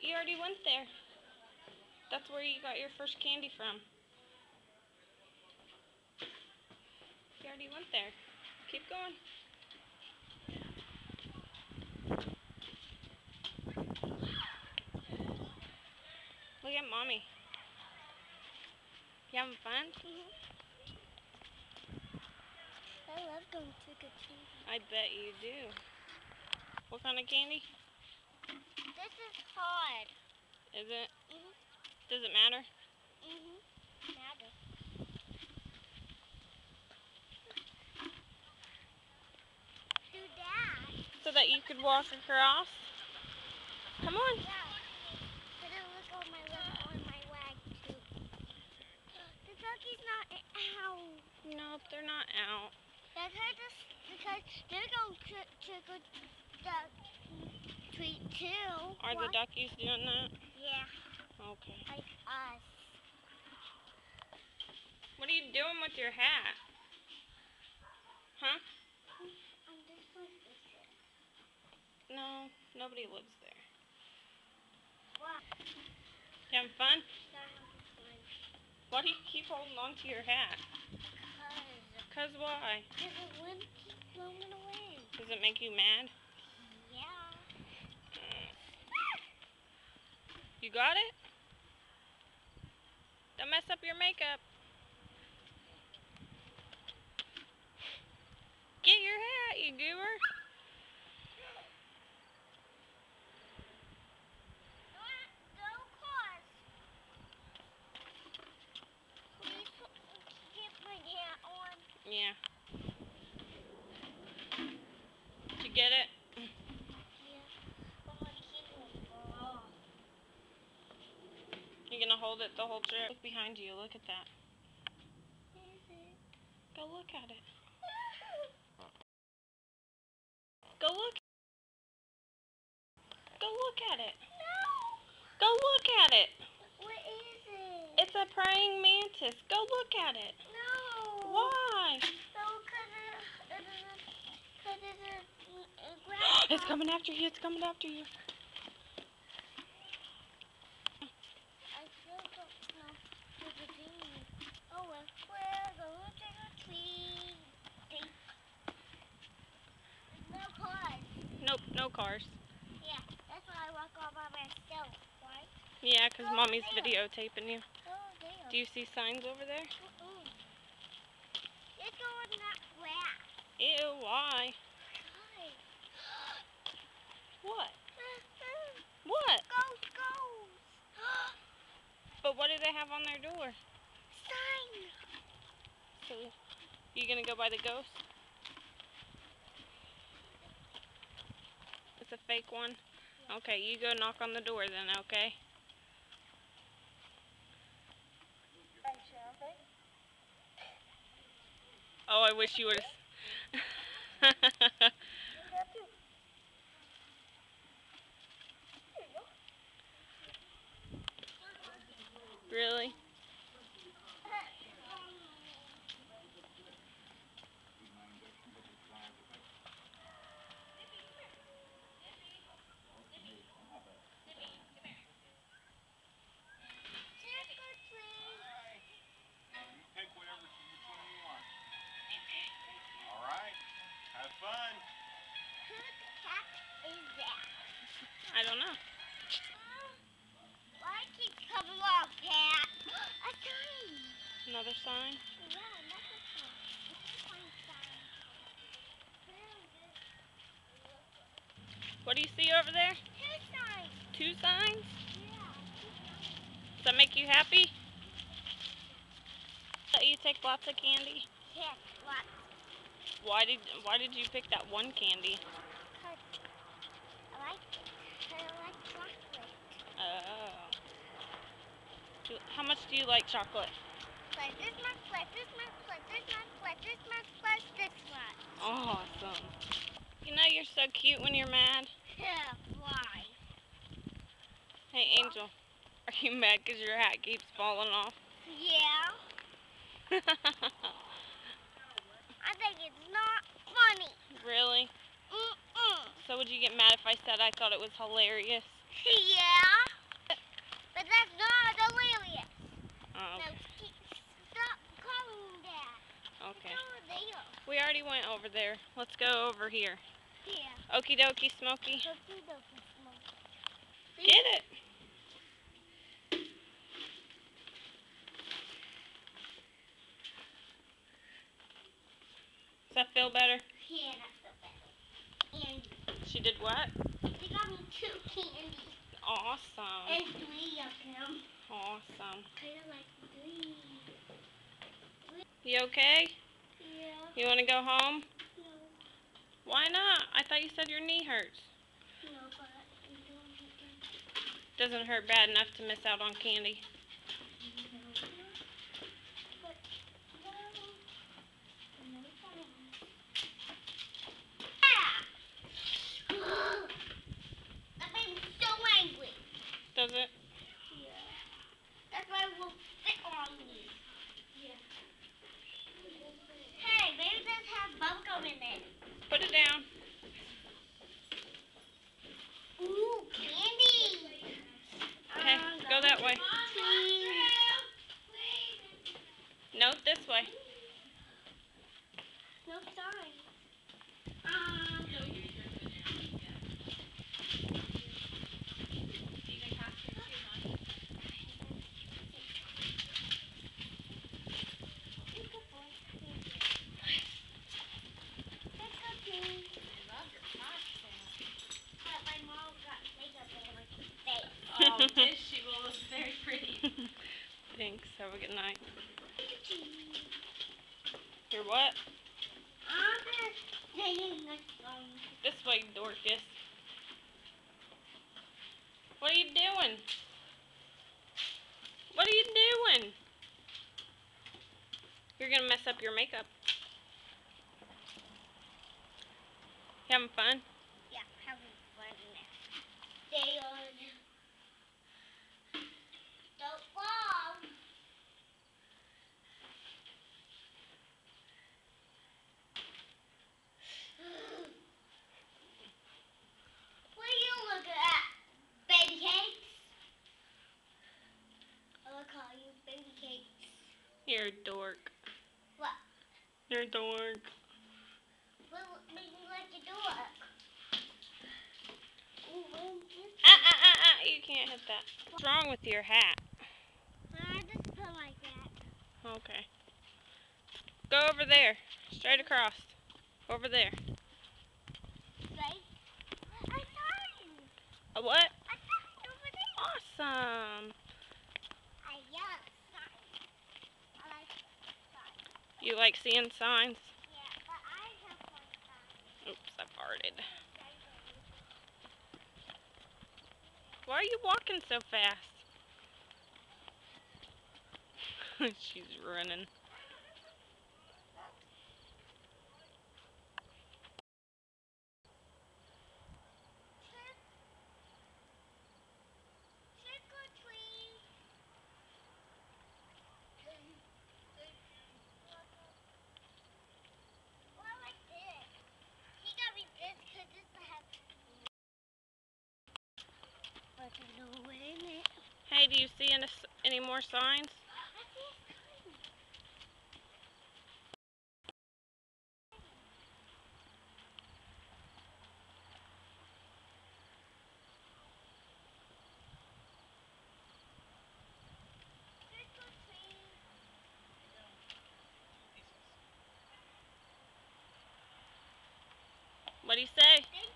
You already went there. That's where you got your first candy from. You already went there. Keep going. Look at Mommy. You having fun? I love going trick-or-treating. I bet you do. What kind of candy? This is hard. Is it? Mhm. Does it matter? Mhm. Matter. Do that. So that you could walk across? Come on. Yeah. But it look on my left on my leg too. The ducky's not out. Nope, they're not out. That's because they're going trick-or-treat too. Are the duckies doing that? Yeah. Okay. Like us. What are you doing with your hat? Huh? I'm just going to sit. No, nobody lives there. What? You having fun? Not having fun. Why do you keep holding on to your hat? Cause why? Because the wind keeps blowing away. Does it make you mad? Yeah. You got it? Don't mess up your makeup. Get your hat, you goober. Go cars. Please get my hat on. Yeah. Did you get it? Yeah. But my key will fall off. You gonna hold it the whole trip? Look behind you. Look at that. Is it? Go look at it. Go look. Go look at it. No. Go look at it. What is it? It's a praying mantis. Go look at it. No. Why? No, because it's a It's coming after you. It's coming after you. I still don't know who the genie is. Oh well, we're going trick-or-treating. There's no cars. Nope, no cars. Yeah, that's why I walk all by myself, right? Yeah, because Oh, Mommy's there. videotaping you. Oh, there. Do you see signs over there? It's going that way. Ew, why? Hi. What? What? Ghost, ghost. But what do they have on their door? Sign. So, you gonna go by the ghost? It's a fake one? Okay, you go knock on the door then, okay? Oh, I wish you would have. Really? Pick which one you want. All right. Have fun. Whose cat is that? I don't know. Why keep coming off, cat? A sign. Another sign? Yeah, another sign. It's a fun sign. What do you see over there? Two signs. Two signs? Yeah. Does that make you happy? That you take lots of candy? Yes, lots. Why did you pick that one candy? Because I like it. I like chocolate. Oh. How much do you like chocolate? Like this much, like this much, like this much, like this much, like this much. Awesome. You know you're so cute when you're mad. Yeah, why? Hey, Angel. Are you mad because your hat keeps falling off? Yeah. I think it's not funny. Really? Mm-mm. So would you get mad if I said I thought it was hilarious? Yeah. But that's not delirious. Oh, No, okay. stop calling that. Okay. It's over there. We already went over there. Let's go over here. Yeah. Okie dokie, Smokey. Cookie dokie smoke. Get it. Does that feel better? Yeah, that's so better. And She did what? they got me 2 candies. Awesome. And 3 of them. Awesome. Kind of like 3. You okay? Yeah. You want to go home? No. Why not? I thought you said your knee hurts. No, but it don't hurt. Doesn't hurt bad enough to miss out on candy. But no. That made me so angry. Does it? Yeah. That's why it will fit on me. Yeah. Hey, maybe this has bubblegum in it. Put it down. Ooh, candy. Okay, go that way. No, this way. No sign. Oh, did she? Well, it was very pretty. Thanks. Have a good night. Your what? This way, Dorcas. What are you doing? What are you doing? You're gonna mess up your makeup. You having fun? Yeah, having fun in there. Stay on. Don't fall. What are you looking at? Baby cakes? I'll call you baby cakes. You're a dork. What? You're a dork. What made me like a dork? You can't hit that. What's wrong with your hat? I just put like that. Okay. Go over there. Straight across. Over there. Right? I saw you. A what? I saw you over there. Awesome. I yelled signs. I like signs. You like seeing signs? Yeah, but I have one sign. Oops, I farted. Why are you walking so fast? She's running. Trick or treat. Well, I like this. He got me this because this has. But there's no way in it. Hey, do you see any more signs? I see a sign. Trick or treat. What do you say? Thank